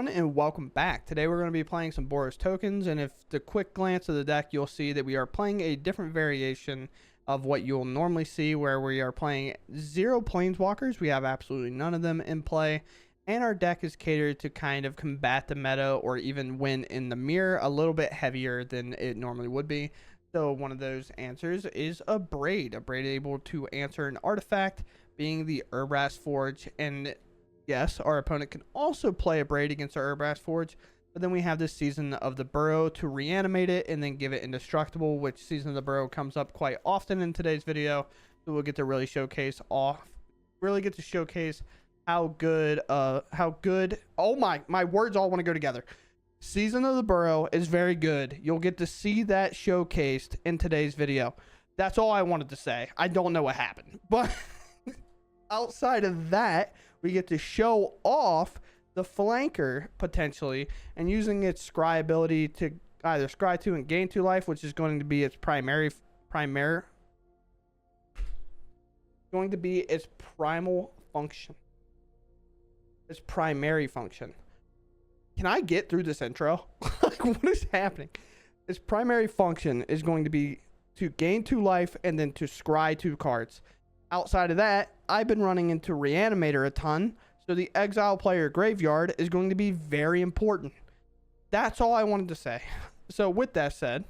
everyone, and welcome back. Today we're going to be playing some Burrow's tokens, and if the quick glance of the deck, you'll see that we are playing a different variation of what you'll normally see, where we are playing 0 planeswalkers. We have absolutely none of them in play, and our deck is catered to kind of combat the meta or even win in the mirror a little bit heavier than it normally would be. So one of those answers is Abrade. Abrade able to answer an artifact, being the Urabrask Forge, and yes, our opponent can also play Abrade against our Urabrask Forge, but then we have this Season of the Burrow to reanimate it and then give it indestructible, which Season of the Burrow comes up quite often in today's video. So we'll get to really showcase how good, oh my words all want to go together. Season of the Burrow is very good. You'll get to see that showcased in today's video. That's all I wanted to say. I don't know what happened, but outside of that, we get to show off the flanker potentially, and using its scry ability to either scry 2 and gain 2 life, which is going to be its primal function. Its primary function. Can I get through this intro? Like, what is happening? Its primary function is going to be to gain 2 life and then to scry 2 cards. Outside of that, I've been running into Reanimator a ton, so the exile player graveyard is going to be very important. That's all I wanted to say. So with that said,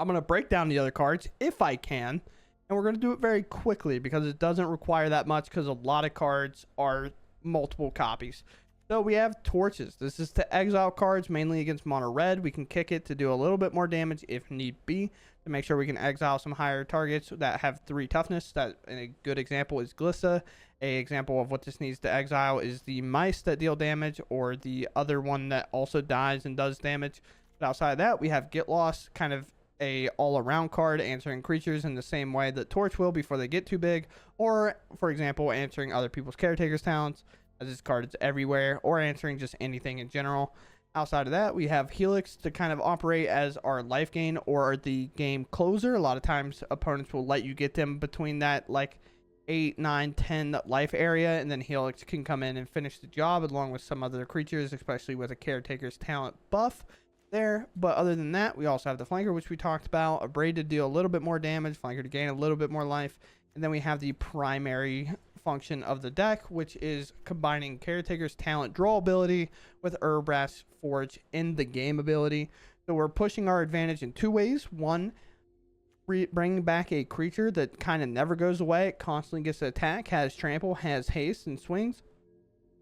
I'm going to break down the other cards if I can, and we're going to do it very quickly because it doesn't require that much, because a lot of cards are multiple copies. So we have Torches. This is to exile cards mainly against mono red. We can kick it to do a little bit more damage if need be, to make sure we can exile some higher targets that have 3 toughness. That a good example is Glissa. A example of what this needs to exile is the mice that deal damage, or the other one that also dies and does damage. But outside of that, we have Get Lost, kind of a all-around card, answering creatures in the same way that Torch will before they get too big, or for example answering other people's Caretaker's talents, as this card is everywhere, or answering just anything in general. Outside of that, we have Helix to kind of operate as our life gain or the game closer. A lot of times opponents will let you get them between that like 8, 9, 10 life area, and then Helix can come in and finish the job along with some other creatures, especially with a Caretaker's talent buff there. But other than that, we also have the Flanker, which we talked about. Abrade to deal a little bit more damage, Flanker to gain a little bit more life, and then we have the primary function of the deck, which is combining Caretaker's talent draw ability with Urabrask Forge in the game ability. So we're pushing our advantage in 2 ways. One, bringing back a creature that kind of never goes away. It constantly gets to attack, has trample, has haste, and swings,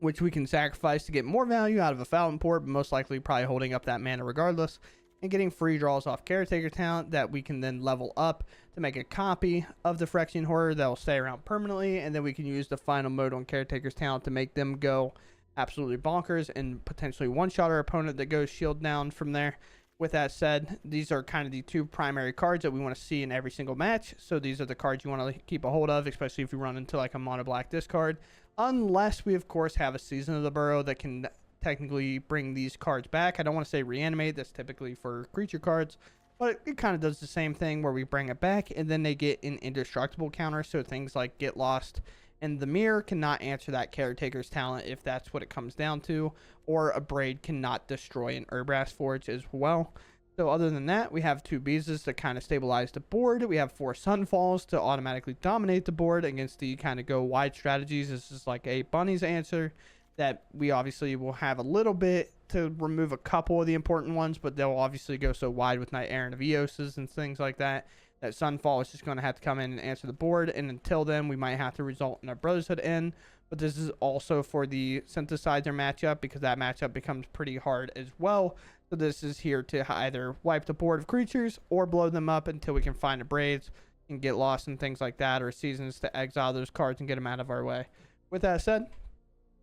which we can sacrifice to get more value out of a Fountainport, but most likely probably holding up that mana regardless, and getting free draws off Caretaker talent that we can then level up to make a copy of the Phyrexian Horror that will stay around permanently, and then we can use the final mode on Caretaker's talent to make them go absolutely bonkers and potentially one-shot our opponent that goes shield down from there. With that said, these are kind of the 2 primary cards that we want to see in every single match, so these are the cards you want to keep a hold of, especially if you run into like a mono black discard, unless we of course have a Season of the Burrow that can technically bring these cards back. I don't want to say reanimate, that's typically for creature cards, but it kind of does the same thing where we bring it back and then they get an indestructible counter. So things like Get Lost and the Mirror cannot answer that Caretaker's talent if that's what it comes down to, or Abrade cannot destroy an Urabrask Forge as well. So other than that, we have 2 Bezas to kind of stabilize the board. We have 4 Sunfalls to automatically dominate the board against the kind of go wide strategies. This is like a Bunny's answer that we obviously will have a little bit to remove a couple of the important ones, but they'll obviously go so wide with Knight Errant of Eoses and things like that, that Sunfall is just going to have to come in and answer the board, and until then we might have to result in a Brotherhood in. But this is also for the Synthesizer matchup, because that matchup becomes pretty hard as well. So this is here to either wipe the board of creatures or blow them up until we can find Abrades and Get Lost and things like that, or Seasons to exile those cards and get them out of our way. With that said,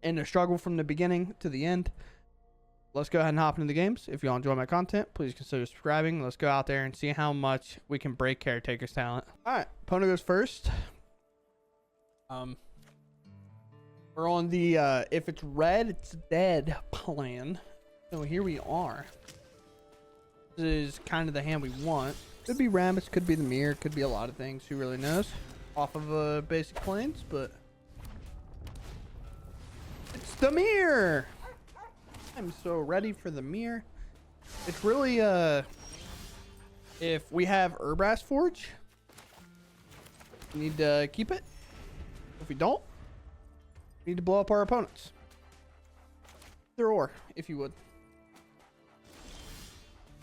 in the struggle from the beginning to the end, let's go ahead and hop into the games. If you all enjoy my content, please consider subscribing. Let's go out there and see how much we can break Caretaker's talent. All right, opponent goes first. We're on the if it's red, it's dead plan. So here we are. This is kind of the hand we want. Could be Rabbits, could be the Mirror, could be a lot of things. Who really knows? Off of basic planes, but it's the Mirror. I'm so ready for the mirror. It's really if we have Urabrask Forge, we need to keep it. If we don't, we need to blow up our opponents. Either or, if you would.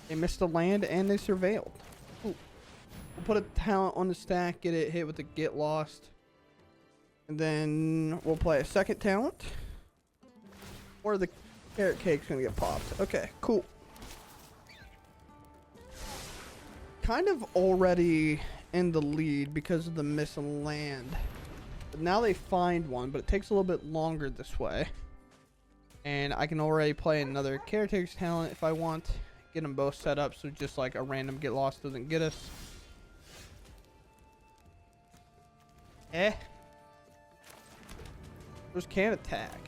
They missed the land and they surveilled. Ooh. We'll put a talent on the stack, get it hit with the get lost. And then we'll play a second talent. Or the carrot cake's gonna get popped. Okay, cool. Kind of already in the lead because of the missing land. But now they find one, but it takes a little bit longer this way. And I can already play another Caretaker's talent if I want. Get them both set up so just like a random get lost doesn't get us. Those can attack.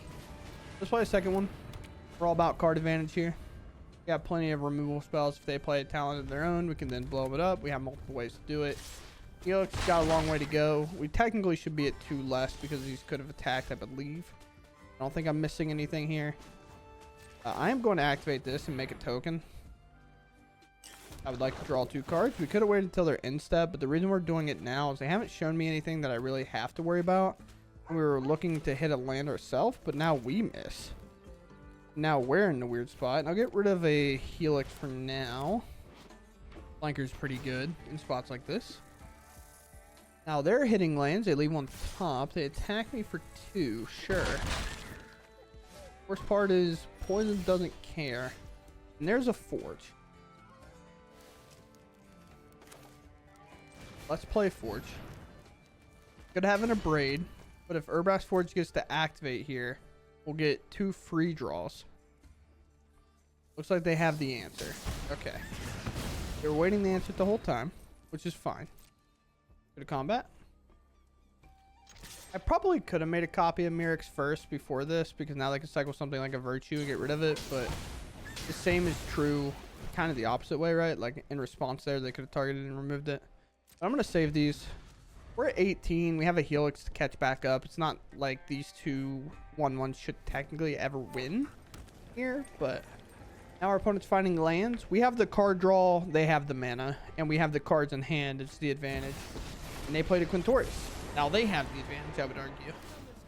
Let's play a second one. We're all about card advantage here. We got plenty of removal spells. If they play a talent of their own, we can then blow it up. We have multiple ways to do it. Helix got a long way to go. We technically should be at 2 less because these could have attacked, I believe. I don't think I'm missing anything here. I am going to activate this and make a token. I would like to draw 2 cards. We could have waited until their end step, but the reason we're doing it now is they haven't shown me anything that I really have to worry about. We were looking to hit a land ourselves, but now we miss. Now we're in the weird spot. And I'll get rid of a Helix for now. Flanker's pretty good in spots like this. Now they're hitting lands. They leave on top. They attack me for 2. Sure. Worst part is poison doesn't care. And there's a forge. Let's play forge. Could have an Abrade, but if Urabrask Forge gets to activate here, we'll get 2 free draws. Looks like they have the answer. Okay. They were waiting the answer the whole time, which is fine. Go to combat. I probably could have made a copy of Mirrex first before this, because now they can cycle something like a Virtue and get rid of it, but the same is true kind of the opposite way, right? Like in response there, they could have targeted and removed it. But I'm going to save these. We're at 18. We have a Helix to catch back up. It's not like these 2 1/1s should technically ever win here, but now our opponent's finding lands. We have the card draw. They have the mana, and we have the cards in hand. It's the advantage. And they played a Quintoris. Now they have the advantage, I would argue.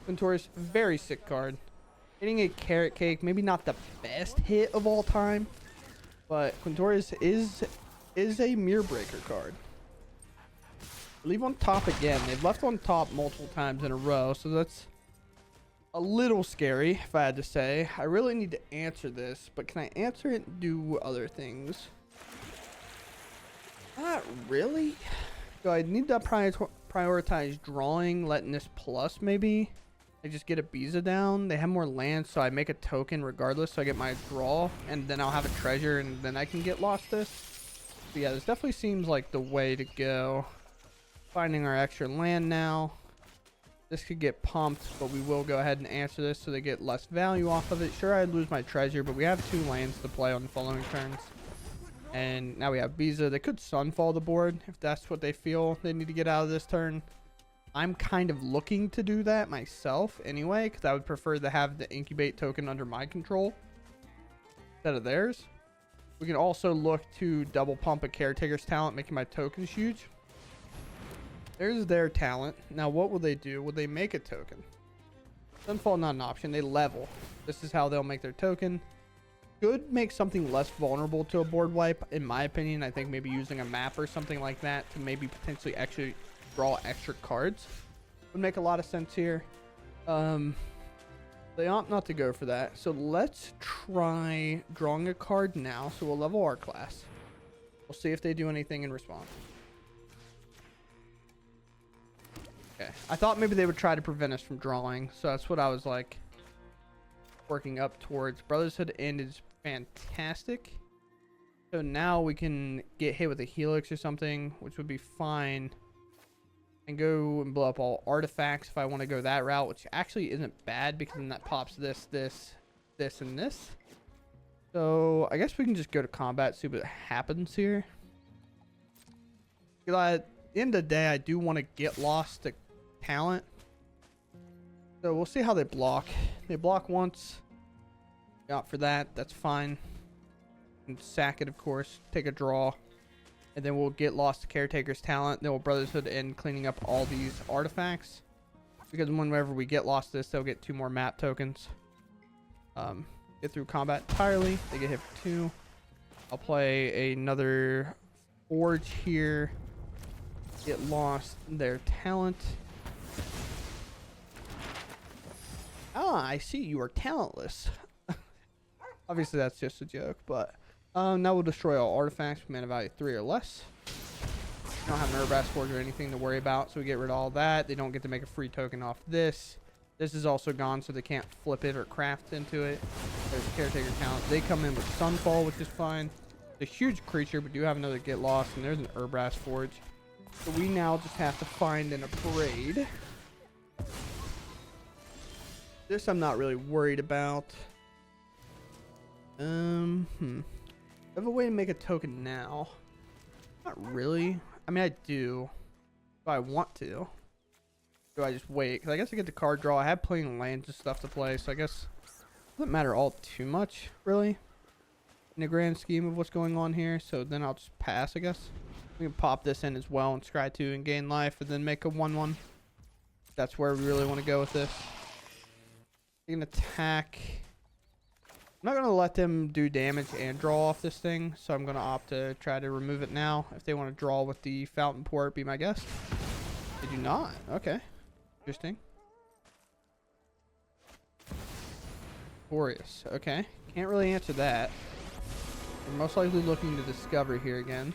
Quintoris, very sick card. Hitting a carrot cake, maybe not the best hit of all time, but Quintoris is a mirror breaker card. Leave on top again. They've left on top multiple times in a row, so that's a little scary, if I had to say. I really need to answer this, but can I answer it and do other things? Not really. Do I need to prioritize drawing, letting this plus maybe? I just get a Beza down. They have more lands, so I make a token regardless, so I get my draw, and then I'll have a treasure, and then I can get lost this. But yeah, this definitely seems like the way to go. Finding our extra land now. This could get pumped, but we will go ahead and answer this so they get less value off of it. Sure, I'd lose my treasure, but we have 2 lands to play on the following turns. And now we have Beza. They could Sunfall the board if that's what they feel they need to get out of this turn. I'm kind of looking to do that myself anyway, because I would prefer to have the incubate token under my control instead of theirs. We can also look to double pump a Caretaker's talent, making my tokens huge. There's their talent. Now what will they do? Will they make a token? Sunfall not an option. They level. This is how they'll make their token. Could make something less vulnerable to a board wipe, in my opinion. I think maybe using a map or something like that to maybe potentially actually draw extra cards would make a lot of sense here. They opt not to go for that. So let's try drawing a card now. So we'll level our class. We'll see if they do anything in response. Okay. I thought maybe they would try to prevent us from drawing. So that's what I was like working up towards. Brotherhood end is fantastic. So now we can get hit with a Helix or something, which would be fine. And go and blow up all artifacts if I want to go that route, which actually isn't bad because then that pops this, and this. So I guess we can just go to combat, see what happens here. At the end of the day, I do want to get lost to talent. So we'll see how they block. They block once. Opt for that. That's fine. And sack it, of course. Take a draw. And then we'll get lost to Caretaker's talent. Then we'll Brotherhood in cleaning up all these artifacts. Because whenever we get lost this, they'll get 2 more map tokens. Get through combat entirely. They get hit for 2. I'll play another Forge here. Get lost their talent. Ah, I see you are talentless. Obviously, that's just a joke, but now we'll destroy all artifacts with mana value 3 or less. We don't have an Urabrask Forge or anything to worry about, so we get rid of all that. They don't get to make a free token off this. This is also gone, so they can't flip it or craft into it. There's Caretaker talent. They come in with Sunfall, which is fine. It's a huge creature, but do have another Get Lost, and there's an Urabrask Forge. So we now just have to find an Abrade. This I'm not really worried about. I have a way to make a token now. Not really. I mean, I do. If I want to. Do I just wait? Because I guess I get the card draw. I have plenty of lands and stuff to play, so I guess it doesn't matter all too much, really, in the grand scheme of what's going on here. So then I'll just pass, I guess. We can pop this in as well and scry 2 and gain life, and then make a 1/1. That's where we really want to go with this. They can attack. I'm not going to let them do damage and draw off this thing, so I'm going to opt to try to remove it now. If they want to draw with the Fountainport, be my guest. They do not. Okay. Interesting. Glorious. Okay. Can't really answer that. We're most likely looking to discover here again.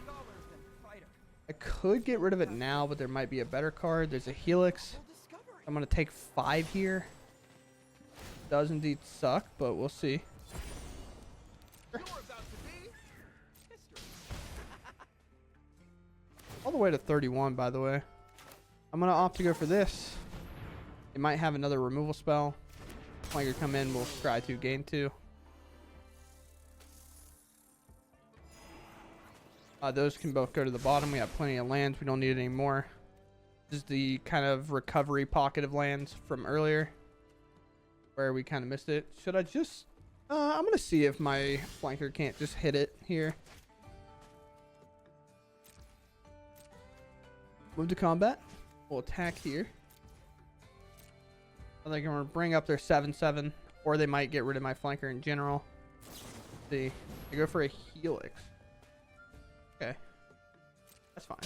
I could get rid of it now, but there might be a better card. There's a Helix. I'm going to take 5 here. Does indeed suck, but we'll see. All the way to 31, by the way. I'm going to opt to go for this. It might have another removal spell. Flanker come in, we'll scry 2, gain 2. Those can both go to the bottom. We have plenty of lands. We don't need any more. This is the kind of recovery pocket of lands from earlier, where we kind of missed it. Should I just... I'm going to see if my flanker can't just hit it here. Move to combat. We'll attack here. I think I'm going to bring up their 7/7, or they might get rid of my flanker in general. Let's see. They go for a Helix. Okay. That's fine.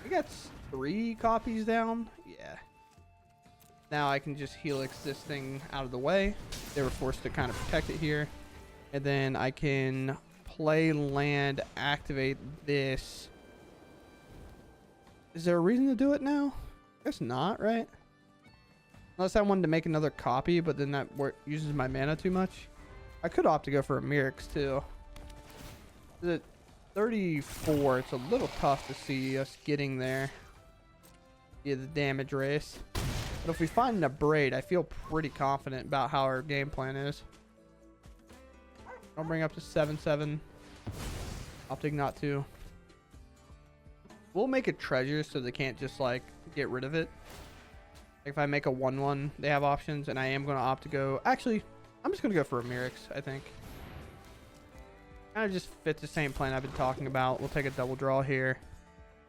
We got 3 copies down. Yeah. Now I can just Helix this thing out of the way. They were forced to kind of protect it here. And then I can play land, activate this. Is there a reason to do it now? I guess not, right? Unless I wanted to make another copy, but then that uses my mana too much. I could opt to go for a Mirrex too. At 34, it's a little tough to see us getting there. Yeah, the damage race. But if we find an Abrade, I feel pretty confident about how our game plan is. I'll bring up to 7/7. Opting not to. We'll make a treasure so they can't just like get rid of it. Like if I make a 1/1, they have options, and I am going to opt to go. Actually, I'm just going to go for a Mirrex, I think. Kind of just fits the same plan I've been talking about. We'll take a double draw here,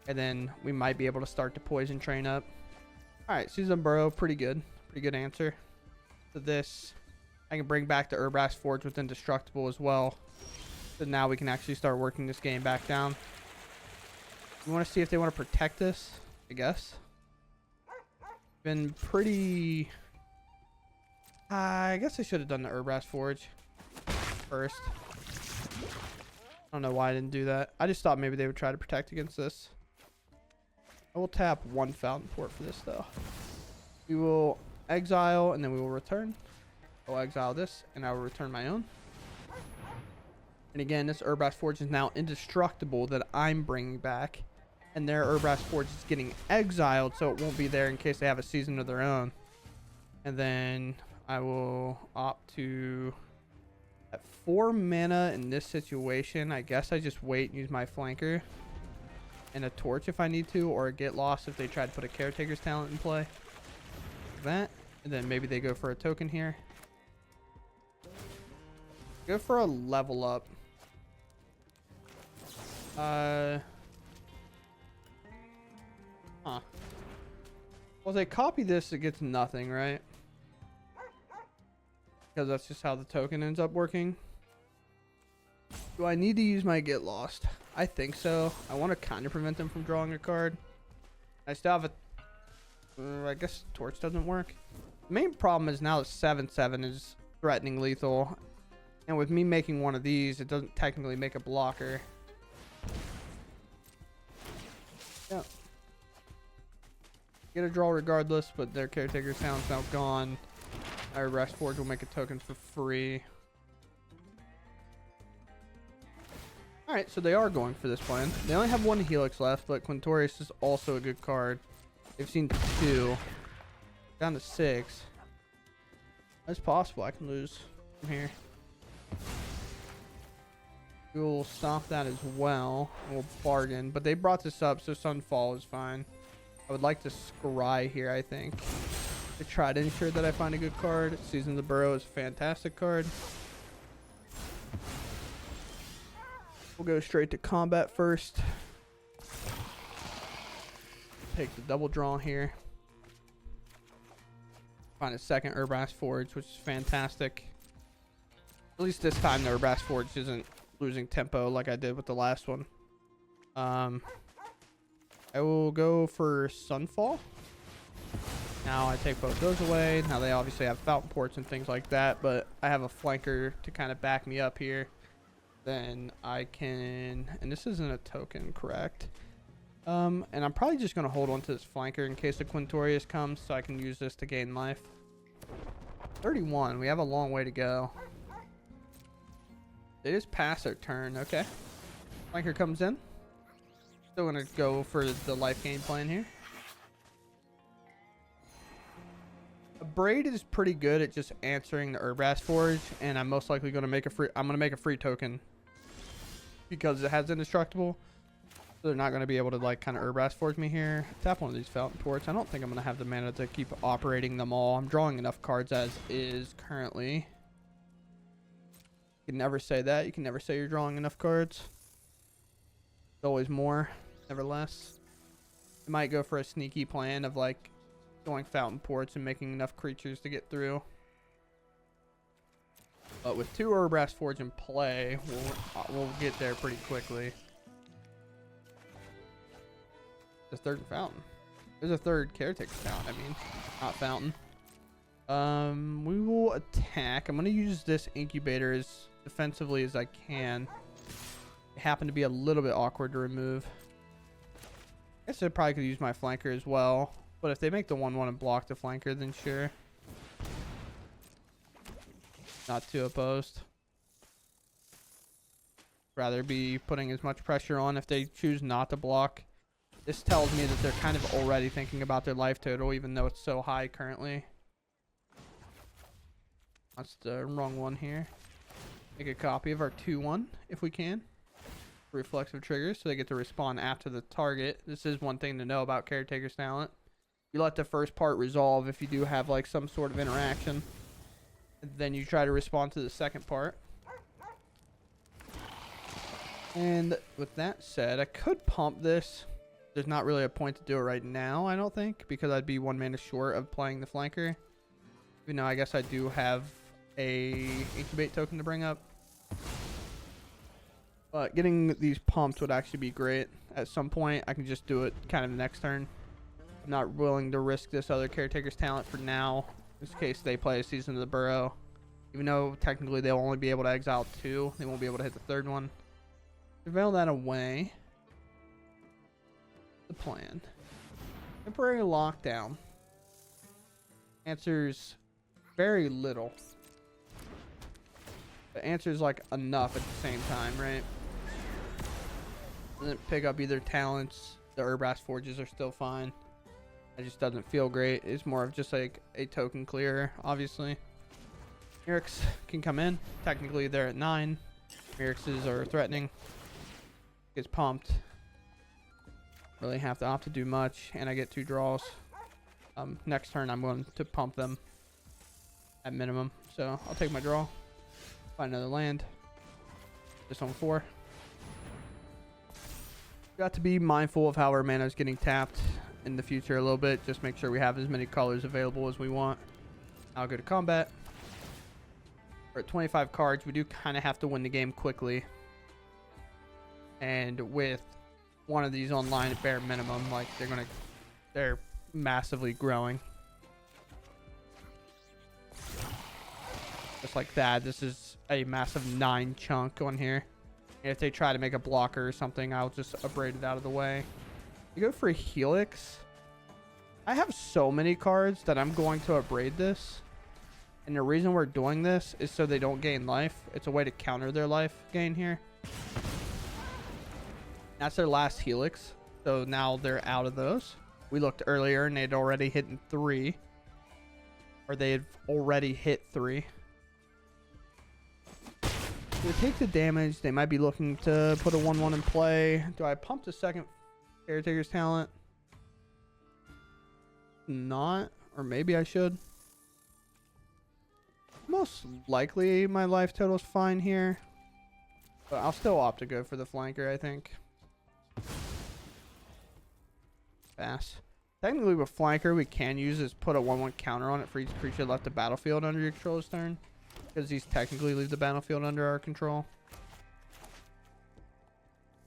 and then we might be able to start the poison train up. All right, Season Burrow, pretty good. Pretty good answer to this. I can bring back the Urabrask Forge with Indestructible as well. So now we can actually start working this game back down. We want to see if they want to protect this, I guess. Been pretty... I guess I should have done the Urabrask Forge first. I don't know why I didn't do that. I just thought maybe they would try to protect against this. I will tap 1 Fountainport for this, though. We will exile, and then we will return. I'll exile this, and I will return my own. And again, this Urabrask Forge is now indestructible that I'm bringing back. And their Urabrask Forge is getting exiled, so it won't be there in case they have a season of their own. And then I will opt to... At 4 mana in this situation, I guess I just wait and use my flanker. And a torch if I need to, or a get lost if they try to put a Caretaker's talent in play. That, and then maybe they go for a token here. Go for a level up. Huh. Well, they copy this, it gets nothing, right? Because that's just how the token ends up working. Do I need to use my Get Lost? I think so. I want to kind of prevent them from drawing a card. I still have a... I guess Torch doesn't work. The main problem is now that 7/7 is threatening lethal. And with me making one of these, it doesn't technically make a blocker. Yeah. Get a draw regardless, but their Caretaker sound's now gone. Our Rest Forge will make a token for free. Alright, so they are going for this plan. They only have one Helix left, but Quintorius is also a good card. They've seen 2. Down to 6. It's possible I can lose from here. We'll stop that as well. We'll bargain. But they brought this up, so Sunfall is fine. I would like to scry here, I think, to try to ensure that I find a good card. Season of the Burrow is a fantastic card. We'll go straight to combat first. Take the double draw here. Find a second Urabrask Forge, which is fantastic. At least this time the Urabrask Forge isn't losing tempo like I did with the last one. I will go for Sunfall. Now I take both those away. Now they obviously have Fountainports and things like that, but I have a flanker to kind of back me up here. Then I can, and this isn't a token, correct? And I'm probably just going to hold on to this flanker in case the Quintorius comes, so I can use this to gain life. 31, we have a long way to go. They just pass their turn, okay. Flanker comes in. Still going to go for the life gain plan here. Abrade is pretty good at just answering the Urabrask Forge, and I'm most likely going to make a free, I'm going to make a free token because it has indestructible. So they're not going to be able to like kind of Urabrask Forge me here. Tap one of these Fountainports. I don't think I'm going to have the mana to keep operating them all. I'm drawing enough cards as is currently. You can never say that. You can never say you're drawing enough cards. There's always more, never less. I might go for a sneaky plan of like going Fountainports and making enough creatures to get through. But with 2 Urabrask Forge in play, we'll get there pretty quickly. The third Fountain. There's a third Caretaker Fountain, I mean, not Fountain. We will attack. I'm going to use this incubator as defensively as I can. It happened to be a little bit awkward to remove. I guess I probably could use my flanker as well. But if they make the 1/1 and block the flanker, then sure. Not too opposed. Rather be putting as much pressure on if they choose not to block. This tells me that they're kind of already thinking about their life total, even though it's so high currently. That's the wrong one here. Make a copy of our 2/1 if we can. Reflexive triggers, so they get to respond after the target. This is one thing to know about Caretaker's talent. You let the first part resolve if you do have like some sort of interaction. And then you try to respond to the second part. And with that said, I could pump this. There's not really a point to do it right now, I don't think, because I'd be 1 mana short of playing the flanker. Even though I guess I do have a incubate token to bring up. But getting these pumped would actually be great. At some point, I can just do it kind of next turn. I'm not willing to risk this other Caretaker's talent for now. In case they play a Season of the Burrow. Even though technically they'll only be able to exile 2. They won't be able to hit the third one. Veil that away. The plan. Temporary lockdown. Answers very little. The answers like enough at the same time, right? Doesn't pick up either talents. The Urabrask Forges are still fine. It just doesn't feel great. It's more of just like a token clearer, obviously. Mirrex can come in. Technically, they're at 9. Mirrexes are threatening. Gets pumped. Really have to opt to do much, and I get 2 draws. Next turn, I'm going to pump them at minimum. So I'll take my draw. Find another land. This on 4. Got to be mindful of how our mana is getting tapped in the future a little bit. Just make sure we have as many colors available as we want. I'll go to combat. We're at 25 cards. We do kind of have to win the game quickly. And with one of these online at bare minimum, like they're massively growing. Just like that. This is a massive 9 chunk on here. And if they try to make a blocker or something, I'll just abrade it out of the way. You go for a Helix. I have so many cards that I'm going to abrade this. And the reason we're doing this is so they don't gain life. It's a way to counter their life gain here. That's their last Helix. So now they're out of those. We looked earlier and they'd already hit 3. Or they had already hit 3. So they take the damage. They might be looking to put a 1/1 in play. Do I pump the second Caretaker's talent? Not. Or maybe I should. Most likely my life total's fine here. But I'll still opt to go for the flanker, I think. Pass. Technically with flanker, we can use is put a 1/1 counter on it for each creature left the battlefield under your controller's turn. Because these technically leave the battlefield under our control.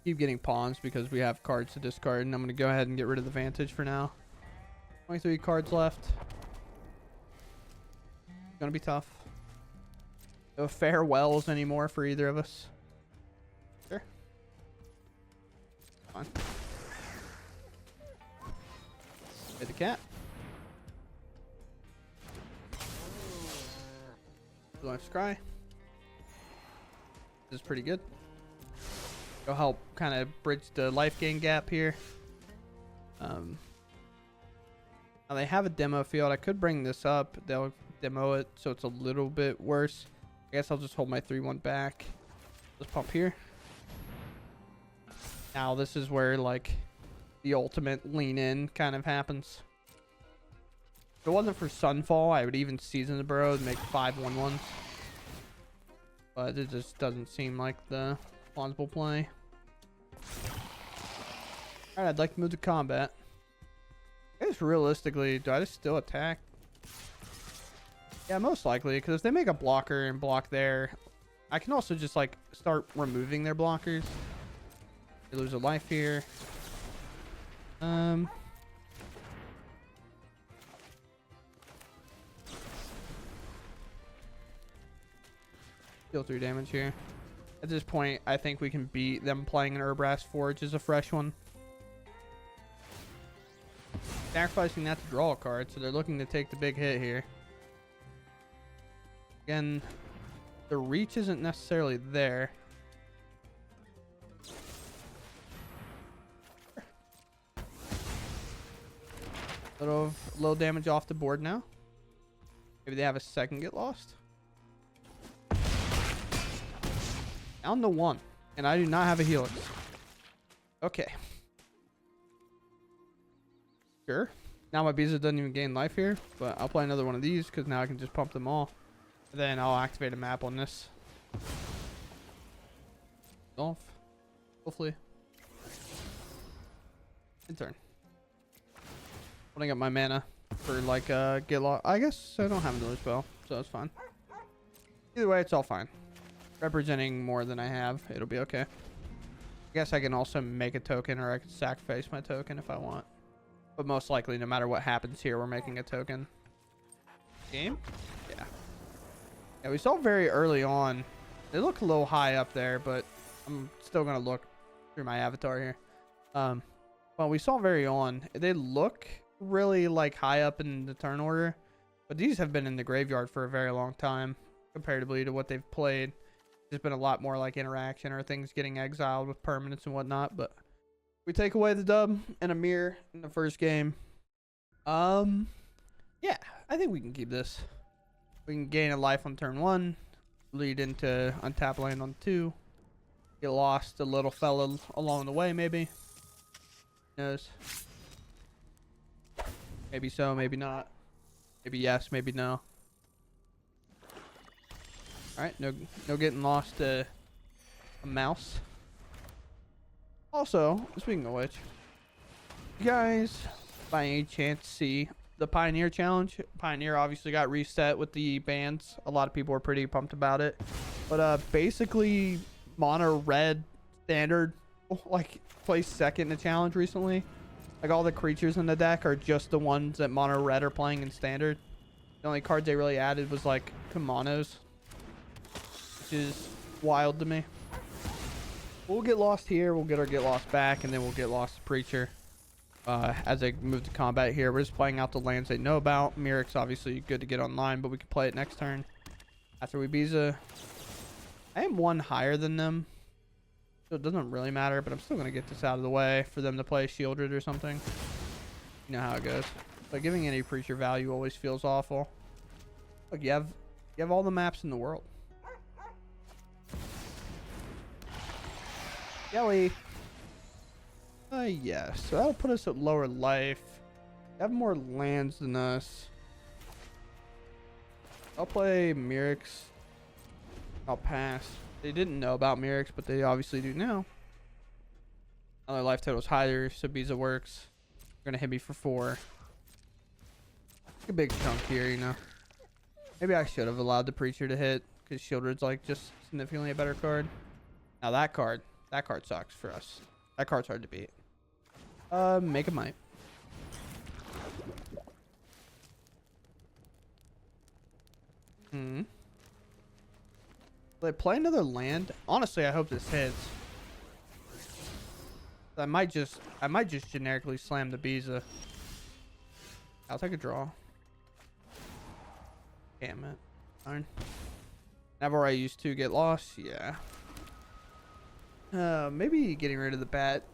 Keep getting pawns because we have cards to discard. And I'm going to go ahead and get rid of the Vantage for now. 23 cards left. It's going to be tough. No farewells anymore for either of us. Sure. Fine. Hit the cat. Life's Cry. This is pretty good. It'll help kind of bridge the life gain gap here. Now they have a demo field. I could bring this up. They'll demo it so it's a little bit worse. I guess I'll just hold my 3/1 back. Let's pump here. Now this is where like the ultimate lean in kind of happens. If it wasn't for Sunfall, I would even season the Burrow and make 5 1/1s. But it just doesn't seem like the plausible play. Alright, I'd like to move to combat. I guess realistically, do I just still attack? Yeah, most likely, because if they make a blocker and block there, I can also just like start removing their blockers. They lose a life here. Deal 3 damage here. At this point, I think we can beat them playing an Urabrask Forge as a fresh one. Sacrificing that to draw a card, so they're looking to take the big hit here. Again, the reach isn't necessarily there. Little damage off the board now. Maybe they have a second get lost. Down to 1, and I do not have a Helix. Okay. Sure. Now my Beza doesn't even gain life here, but I'll play another one of these because now I can just pump them all. And then I'll activate a map on this. Off. Hopefully. In turn. Putting up my mana for like get lost. I guess I don't have another spell, so it's fine. Either way, it's all fine. Representing more than I have, it'll be okay. I guess I can also make a token, or I can sacrifice my token if I want. But most likely, no matter what happens here, we're making a token. Game? Yeah. Yeah, we saw very early on. They look a little high up there, but I'm still going to look through my avatar here. Well, we saw very on. They look really like high up in the turn order, but these have been in the graveyard for a very long time comparatively to what they've played. There's been a lot more like interaction or things getting exiled with permanents and whatnot, but we take away the dub and a mirror in the first game. Yeah, I think we can keep this. We can gain a life on turn 1, lead into untap land on 2, get lost a little fella along the way maybe. Who knows? Maybe so, maybe not. Maybe yes, maybe no. All right, no getting lost to a mouse. Also, speaking of which, you guys by any chance see the Pioneer challenge? Pioneer obviously got reset with the bans. A lot of people were pretty pumped about it. But basically mono red standard like placed second in the challenge recently. Like all the creatures in the deck are just the ones that mono red are playing in standard. The only cards they really added was like Kumanos, which is wild to me. We'll get lost here, we'll get our get lost back, and then we'll get lost to Preacher. As I move to combat here, we're just playing out the lands they know about. Mirrex obviously good to get online, but we can play it next turn. After we Beza. I am one higher than them, so it doesn't really matter, but I'm still going to get this out of the way for them to play Shieldred or something. You know how it goes. But giving any Preacher value always feels awful. Look, you have all the maps in the world. Yelly. Yes. So that'll put us at lower life. They have more lands than us. I'll play Mirrex. I'll pass. They didn't know about Mirrex, but they obviously do now. Another life total's higher, so Beza works. They're gonna hit me for 4. A big chunk here, you know. Maybe I should have allowed the Preacher to hit, because Shieldred's like just significantly a better card. Now that card sucks for us. That card's hard to beat. Make a might. Will they play another land? Honestly, I hope this hits. I might just generically slam the Beza. I'll take a draw. Damn it. Darn. Never I used to get lost. Yeah. Maybe getting rid of the bat.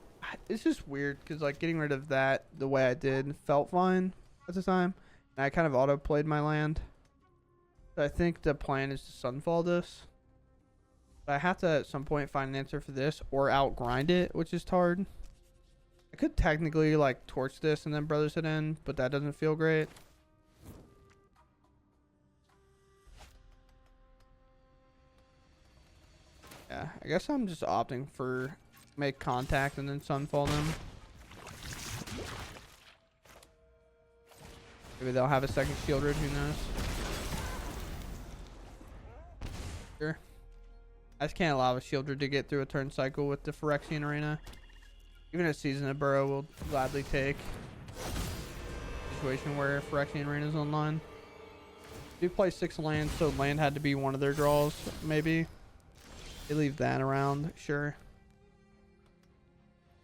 It's just weird because like getting rid of that the way I did felt fine at the time, and I kind of auto played my land. So I think the plan is to Sunfall this. But I have to at some point find an answer for this or outgrind it, which is hard. I could technically like torch this and then Brothers it in, but that doesn't feel great. Yeah, I guess I'm just opting for make contact and then Sunfall them. Maybe they'll have a second Shieldred, who knows? Sure. I just can't allow a Shieldred to get through a turn cycle with the Phyrexian Arena. Even a Season of Burrow will gladly take a situation where Phyrexian Arena is online. They play 6 lands, so land had to be one of their draws, maybe. They leave that around, sure.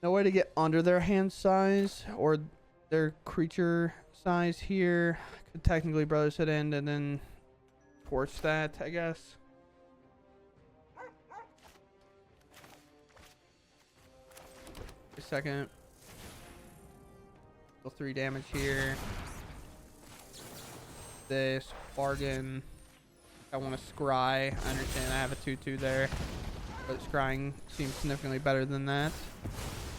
No way to get under their hand size or their creature size here. Could technically Brothers hit end and then torch that, I guess. A second. Deal 3 damage here. This bargain. I want to scry. I understand I have a 2/2 there, but scrying seems significantly better than that.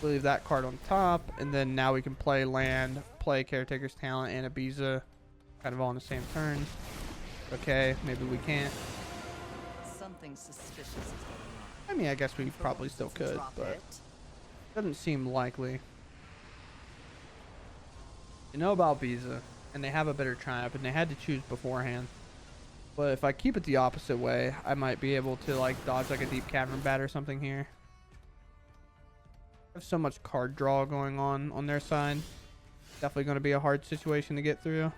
We'll leave that card on top, and then now we can play land, play Caretaker's Talent, and a Beza, kind of all in the same turn. Okay, maybe we can't. Something suspicious is going on. I mean, I guess we probably still could, but it doesn't seem likely. You know about Beza, and they have a better triumph, and they had to choose beforehand. But if I keep it the opposite way, I might be able to like dodge like a Deep Cavern Bat or something here. I have so much card draw going on their side. Definitely going to be a hard situation to get through.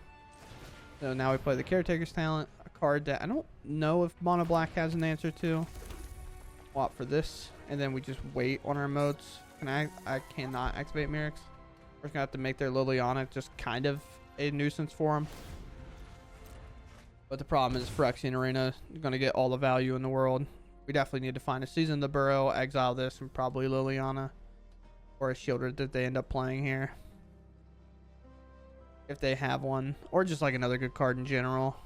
So now we play the Caretaker's Talent, a card that I don't know if Mono Black has an answer to. Swap for this, and then we just wait on our modes. I cannot activate Mirrex. We're just going to have to make their Liliana just kind of a nuisance for them. But the problem is Phyrexian Arena is going to get all the value in the world. We definitely need to find a Season of the Burrow, exile this, and probably Liliana. Or a Shieldred that they end up playing here. If they have one. Or just like another good card in general.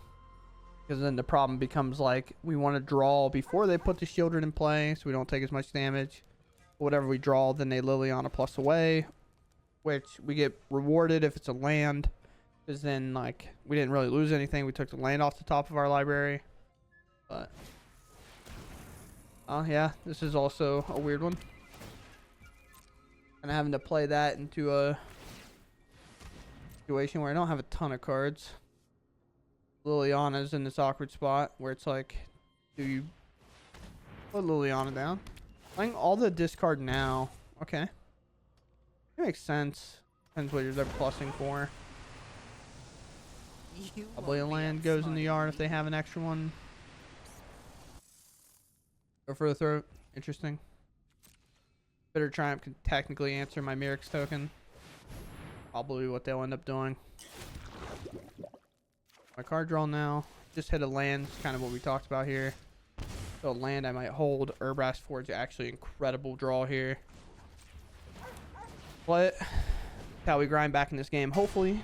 Because then the problem becomes like, we want to draw before they put the Shieldred in play, so we don't take as much damage. Whatever we draw, then they Liliana plus away. Which we get rewarded if it's a land. Because then, like, we didn't really lose anything. We took the land off the top of our library. But Oh yeah, this is also a weird one. And having to play that into a situation where I don't have a ton of cards. Liliana's in this awkward spot where it's like, do you put Liliana down? Playing all the discard now. Okay. It makes sense. Depends what they're plussing for. Probably a land goes in the yard if they have an extra one. Go for the throat. Interesting. Bitter Triumph can technically answer my Mirrex token. Probably what they'll end up doing. My card draw now. Just hit a land. Kind of what we talked about here. So a land I might hold. Urabrask Forge, actually incredible draw here. But how we grind back in this game, hopefully.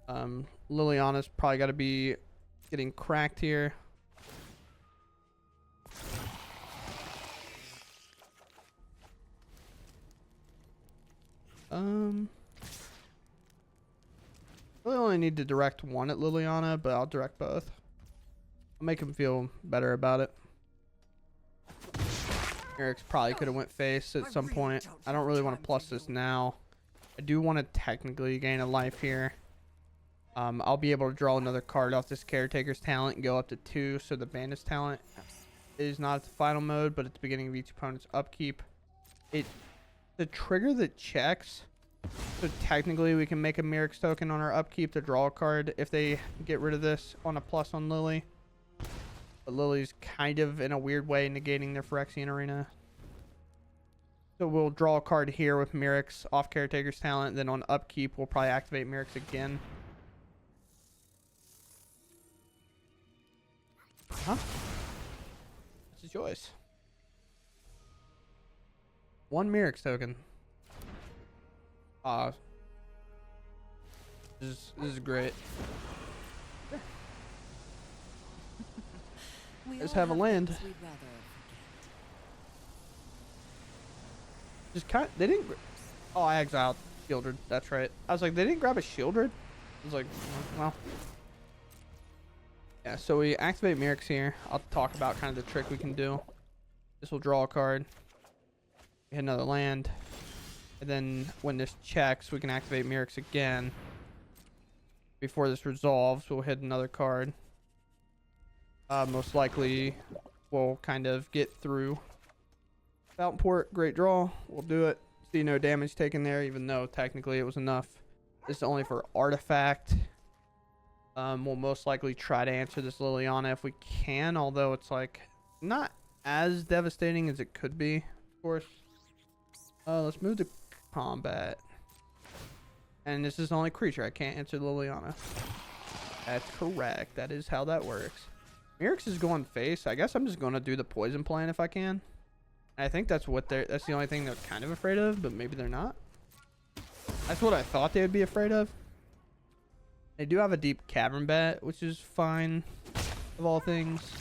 Liliana's probably got to be getting cracked here. Really only need to direct one at Liliana, but I'll direct both. I'll make him feel better about it. Mirrex probably could have went face at some point. I don't really want to plus this now. I do want to technically gain a life here. I'll be able to draw another card off this Caretaker's talent and go up to 2. So the Bandit's talent is not at the final mode, but at the beginning of each opponent's upkeep. The trigger that checks. So technically we can make a Mirrex token on our upkeep to draw a card if they get rid of this on a plus on Lily. But Lily's kind of in a weird way negating their Phyrexian Arena. So we'll draw a card here with Mirrex off Caretaker's talent. Then on upkeep we'll probably activate Mirrex again. Huh? It's a choice. One Mirrex token. This is great. Just have a land. Just kind of, they didn't. Oh, I exiled Shieldred. That's right. I was like, they didn't grab a Shieldred. I was like, well. Yeah, so we activate Mirrex here. I'll talk about kind of the trick we can do. This will draw a card. Hit another land. And then when this checks, we can activate Mirrex again. Before this resolves, we'll hit another card. Most likely, we'll kind of get through. Fountainport, great draw. We'll do it. See no damage taken there, even though technically it was enough. This is only for artifact. We'll most likely try to answer this Liliana if we can, although it's like not as devastating as it could be, of course. Let's move to combat. And this is the only creature. I can't answer Liliana. That's correct. That is how that works. Mirrex is going face. I guess I'm just going to do the poison plan if I can. And I think that's that's the only thing they're kind of afraid of, but maybe they're not. That's what I thought they would be afraid of. They do have a deep cavern bat, which is fine of all things.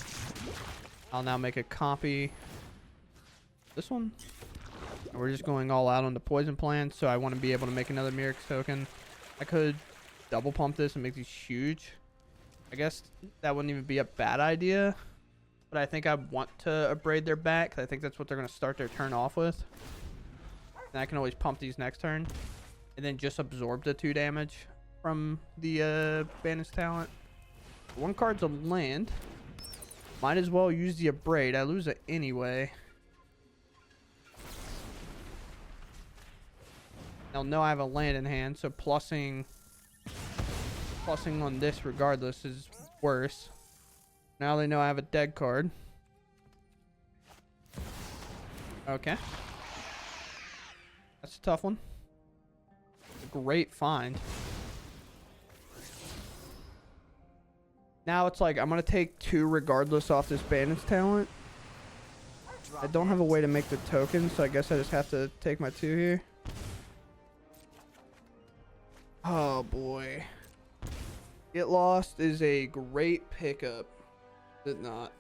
I'll now make a copy. This one. And we're just going all out on the poison plan, so I want to be able to make another Mirrex token. I could double pump this and make these huge. I guess that wouldn't even be a bad idea. But I think I want to abrade their back. I think that's what they're going to start their turn off with. And I can always pump these next turn. And then just absorb the 2 damage from the Bandit's talent. One card's a land. Might as well use the Abrade. I lose it anyway. They'll know I have a land in hand, so plussing on this regardless is worse. Now they know I have a dead card. Okay. That's a tough one. It's a great find. Now it's like I'm going to take 2 regardless off this Bandit's talent. I don't have a way to make the token, so I guess I just have to take my 2 here. Oh boy. Get Lost is a great pickup. Is it not?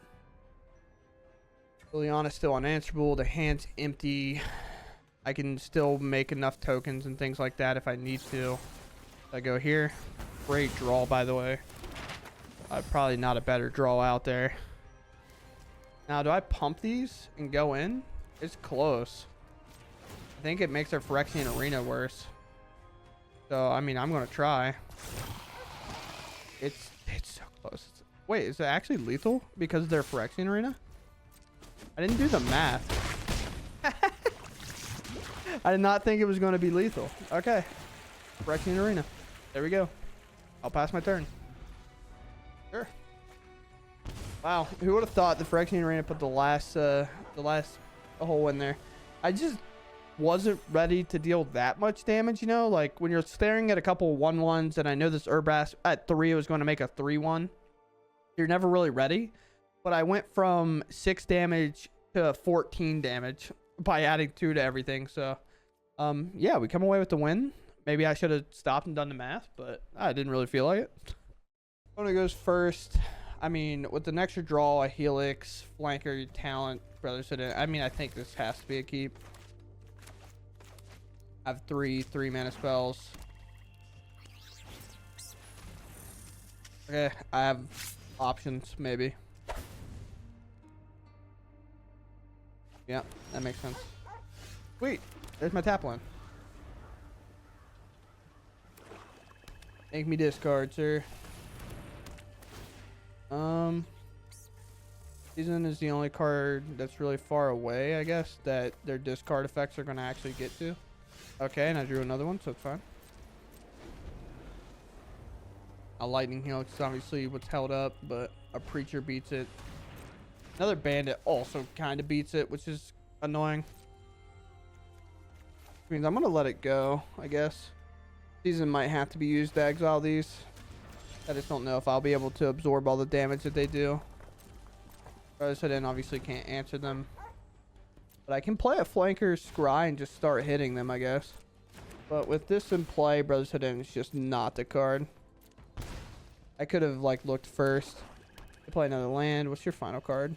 Liliana's still unanswerable. The hand's empty. I can still make enough tokens and things like that if I need to. I go here. Great draw, by the way. Probably not a better draw out there. Now, do I pump these and go in? It's close. I think it makes our Phyrexian Arena worse. So, I mean, I'm going to try. It's so close. Wait, is it actually lethal because of their Phyrexian Arena? I didn't do the math. I did not think it was going to be lethal. Okay. Phyrexian Arena. There we go. I'll pass my turn. Sure. Wow. Who would have thought the Phyrexian Arena put the last hole in there? I just wasn't ready to deal that much damage, you know? Like, when you're staring at a couple 1/1s, and I know this Urabrask at 3 was going to make a 3/1, you're never really ready. But I went from 6 damage to 14 damage by adding 2 to everything. So, yeah, we come away with the win. Maybe I should have stopped and done the math, but I didn't really feel like it. Opponent goes first. I mean, with the extra draw, a Helix, Flanker, Talent, Brotherhood. I mean, I think this has to be a keep. I have 3 mana spells. Okay, I have options, maybe. Yeah, that makes sense. Sweet. There's my tap one. Make me discard, sir. Season is the only card that's really far away, I guess, that their discard effects are going to actually get to. Okay, and I drew another one, so it's fine. A Lightning Helix is obviously what's held up, but a Preacher beats it. Another Bandit also kind of beats it, which is annoying. Which means I'm going to let it go, I guess. Season might have to be used to exile these. I just don't know if I'll be able to absorb all the damage that they do. Brotherhood obviously can't answer them. But I can play a Flanker Scry and just start hitting them, I guess. But with this in play, Brotherhood is just not the card. I could have, like, looked first. I play another land. What's your final card?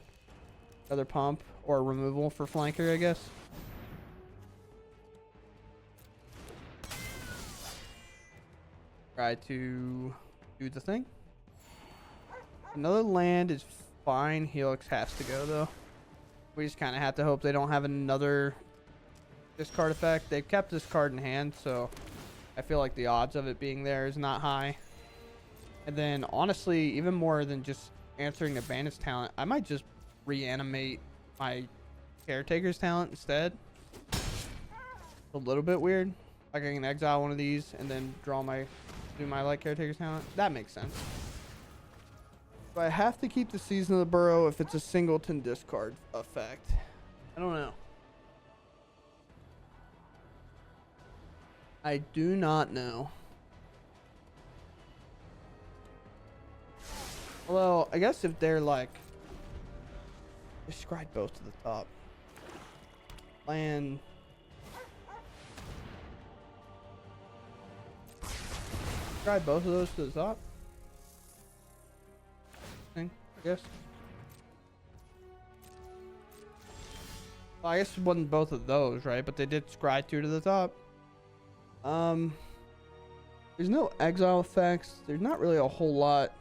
Another pump or removal for Flanker, I guess. Try to do the thing. Another land is fine. Helix has to go, though. We just kind of have to hope they don't have another discard effect. They've kept this card in hand, so I feel like the odds of it being there is not high. And then, honestly, even more than just answering the Bandit's talent, I might just reanimate my Caretaker's talent instead. A little bit weird. Like, I can exile one of these and then do my like Caretaker's talent. That makes sense. But I have to keep the Season of the Burrow if it's a singleton discard effect. I don't know. I do not know. Although, I guess if they're like... Just scribe both to the top. Land... Scribe both of those to the top. I guess. Well, I guess it wasn't both of those, right? But they did scry 2 to the top. There's no exile effects. There's not really a whole lot.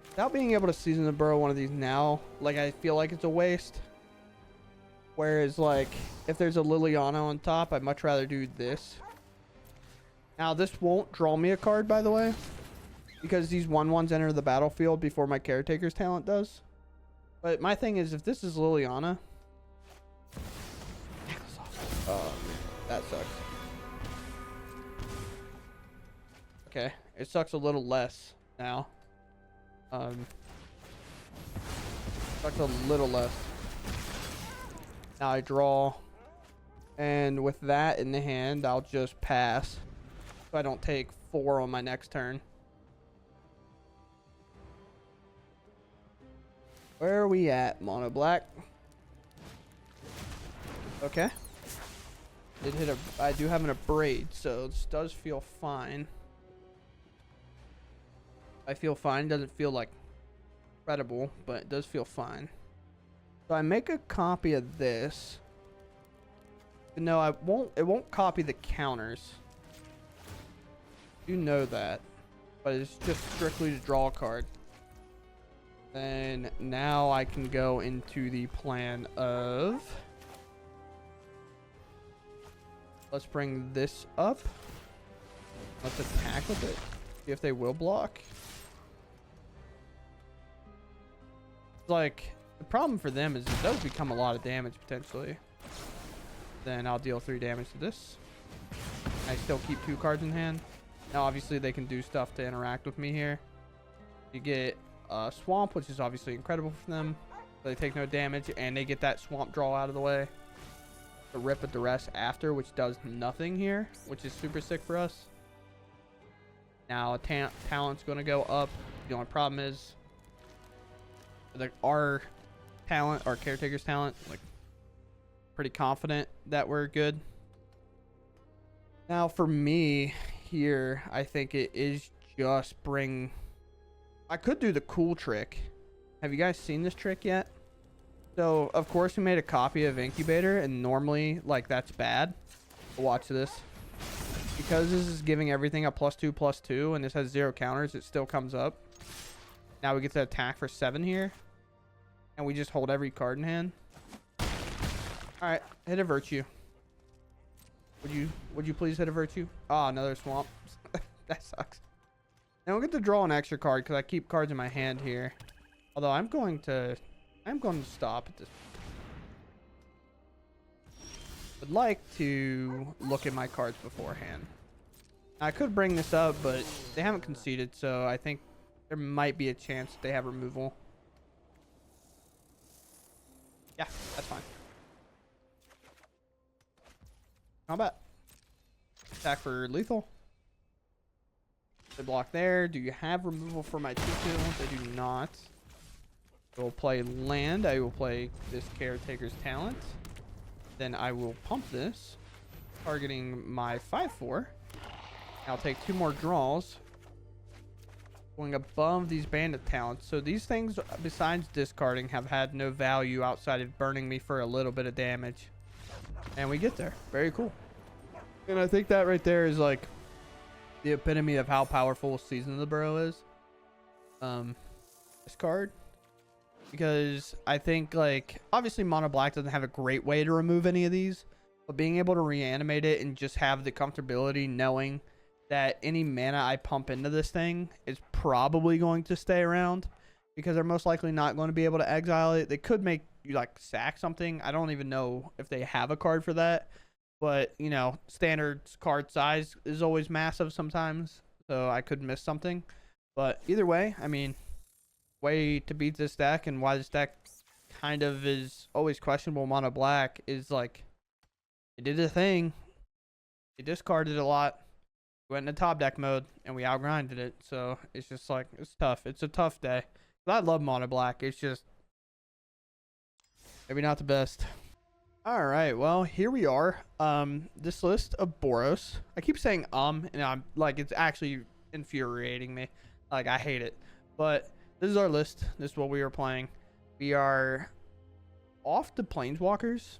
Without being able to Season the Burrow one of these now, like, I feel like it's a waste. Whereas, like, if there's a Liliana on top, I'd much rather do this. Now, this won't draw me a card, by the way. Because these 1/1s enter the battlefield before my Caretaker's talent does. But my thing is, if this is Liliana... Oh, that sucks. Okay, it sucks a little less now. Sucks a little less. Now I draw. And with that in the hand, I'll just pass. So I don't take 4 on my next turn. Where are we at, Mono Black? Okay. I do have an Abrade, so this does feel fine. I feel fine. Doesn't feel like incredible, but it does feel fine. So I make a copy of this. No, I won't. It won't copy the counters. You know that, but it's just strictly to draw a card. And now I can go into the plan of, let's bring this up. Let's attack with it. See if they will block. Like, the problem for them is it does become a lot of damage potentially. Then I'll deal 3 damage to this. I still keep 2 cards in hand. Now obviously they can do stuff to interact with me here. You get Swamp, which is obviously incredible for them. So they take no damage, and they get that Swamp draw out of the way. The Rip at the rest after, which does nothing here, which is super sick for us. Now talent's going to go up. The only problem is our talent, our Caretaker's talent, like, pretty confident that we're good. Now for me here, I think it is just bring, I could do the cool trick. Have you guys seen this trick yet? So of course we made a copy of Incubator, and normally like that's bad. But watch this. Because this is giving everything a +2/+2 and this has 0 counters, it still comes up. Now we get to attack for 7 here. And we just hold every card in hand. Alright, hit a Virtue. Would you please hit a Virtue? Oh, another Swamp. That sucks. Now we'll get to draw an extra card because I keep cards in my hand here. Although I'm going to stop at this. Would like to look at my cards beforehand. I could bring this up, but they haven't conceded, so I think there might be a chance they have removal. Yeah, that's fine. Combat. Attack for lethal. They block there. Do you have removal for my 2/2? They do not. I will play land. I will play this Caretaker's talent. Then I will pump this, targeting my 5/4. I'll take 2 more draws. Going above these bandit talents. So these things, besides discarding, have had no value outside of burning me for a little bit of damage. And we get there. Very cool. And I think that right there is like the epitome of how powerful Season of the Burrow is. This card. Because I think, like, obviously Mono Black doesn't have a great way to remove any of these. But being able to reanimate it and just have the comfortability knowing that any mana I pump into this thing is probably going to stay around. Because they're most likely not going to be able to exile it. They could make you, like, sack something. I don't even know if they have a card for that. But, you know, standard card size is always massive sometimes. So I could miss something. But either way, I mean, way to beat this deck and why this deck kind of is always questionable Mono Black is, like, it did a thing. It discarded a lot. We went into top deck mode and we outgrinded it. So it's just like, it's tough. It's a tough day. But I love Mono Black. It's just maybe not the best. All right, well, here we are. This list of Boros. I keep saying and I'm like, it's actually infuriating me. Like, I hate it. But this is our list. This is what we are playing. We are off to Planeswalkers.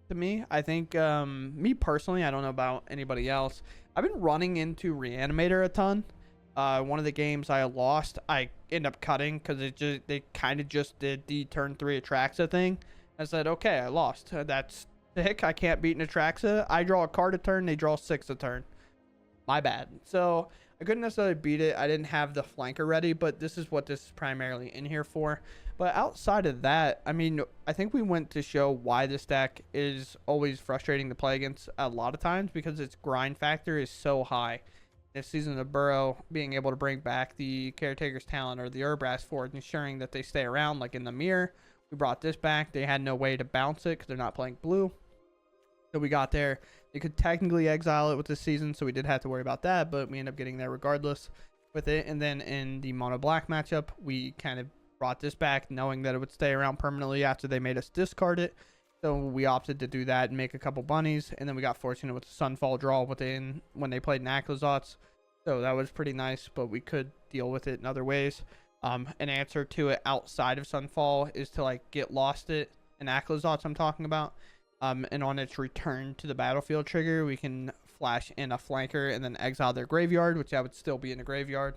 To me, I think, me personally, I don't know about anybody else. I've been running into Reanimator a ton. One of the games I lost, I end up cutting because they kind of just did the turn 3 Atraxa thing. I said, okay, I lost. That's sick. I can't beat an Atraxa. I draw a card a turn. They draw 6 a turn. My bad. So I couldn't necessarily beat it. I didn't have the flanker ready, but this is what this is primarily in here for. But outside of that, I mean, I think we went to show why this deck is always frustrating to play against a lot of times because its grind factor is so high. This Season of the Burrow, being able to bring back the Caretaker's talent or the Urabrask for it, ensuring that they stay around, like in the Mirror. We brought this back. They had no way to bounce it because they're not playing blue. So we got there. They could technically exile it with this season, so we did have to worry about that, but we ended up getting there regardless with it. And then in the Mono Black matchup, we kind of brought this back knowing that it would stay around permanently after they made us discard it. So we opted to do that and make a couple bunnies. And then we got fortunate with the Sunfall draw within when they played Naclozots. So that was pretty nice, but we could deal with it in other ways. An answer to it outside of Sunfall is to, like, get lost it in Naclozots I'm talking about. And on its return to the battlefield trigger, we can flash in a flanker and then exile their graveyard, which I would still be in a graveyard.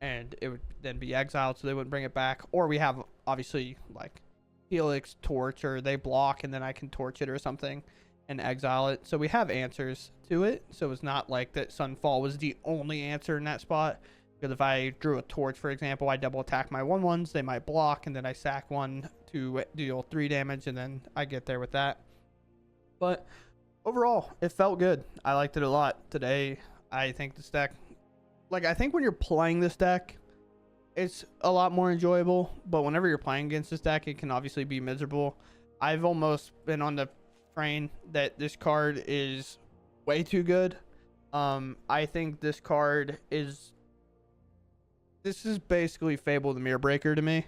And it would then be exiled, so they wouldn't bring it back. Or we have obviously like Helix, Torch, or they block and then I can torch it or something and exile it. So we have answers to it. So it's not like that Sunfall was the only answer in that spot. Because if I drew a Torch, for example, I double attack my 1/1s, they might block, and then I sack one to deal 3 damage, and then I get there with that. But overall, it felt good. I liked it a lot. Today, I think this deck, like, I think when you're playing this deck, it's a lot more enjoyable. But whenever you're playing against this deck, it can obviously be miserable. I've almost been on the train that this card is way too good. I think this card is... This is basically Fable the Mirror Breaker to me.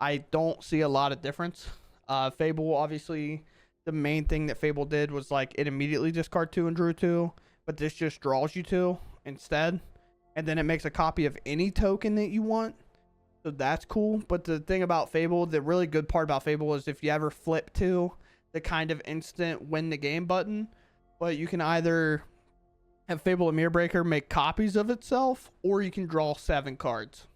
I don't see a lot of difference. Fable, obviously, the main thing that Fable did was like it immediately discard 2 and drew 2, but this just draws you 2 instead. And then it makes a copy of any token that you want. So that's cool. But the thing about Fable, the really good part about Fable is if you ever flip to the kind of instant win the game button, but you can either have Fable and Mirror Breaker make copies of itself, or you can draw 7 cards.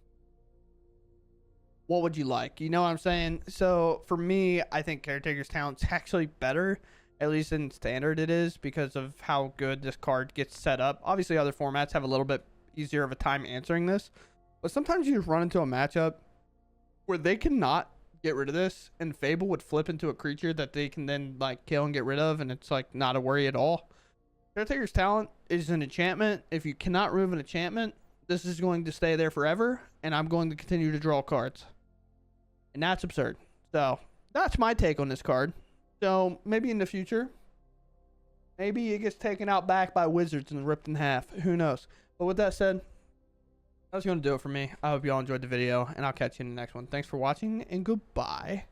What would you like? You know what I'm saying? So for me, I think Caretaker's Talent's actually better, at least in Standard it is, because of how good this card gets set up. Obviously other formats have a little bit easier of a time answering this, but sometimes you just run into a matchup where they cannot get rid of this, and Fable would flip into a creature that they can then like kill and get rid of, and it's like not a worry at all. Caretaker's Talent is an enchantment. If you cannot remove an enchantment, this is going to stay there forever, and I'm going to continue to draw cards. And that's absurd. So, that's my take on this card. So, maybe in the future, maybe it gets taken out back by Wizards and ripped in half. Who knows? But with that said, that's going to do it for me. I hope you all enjoyed the video, and I'll catch you in the next one. Thanks for watching, and goodbye.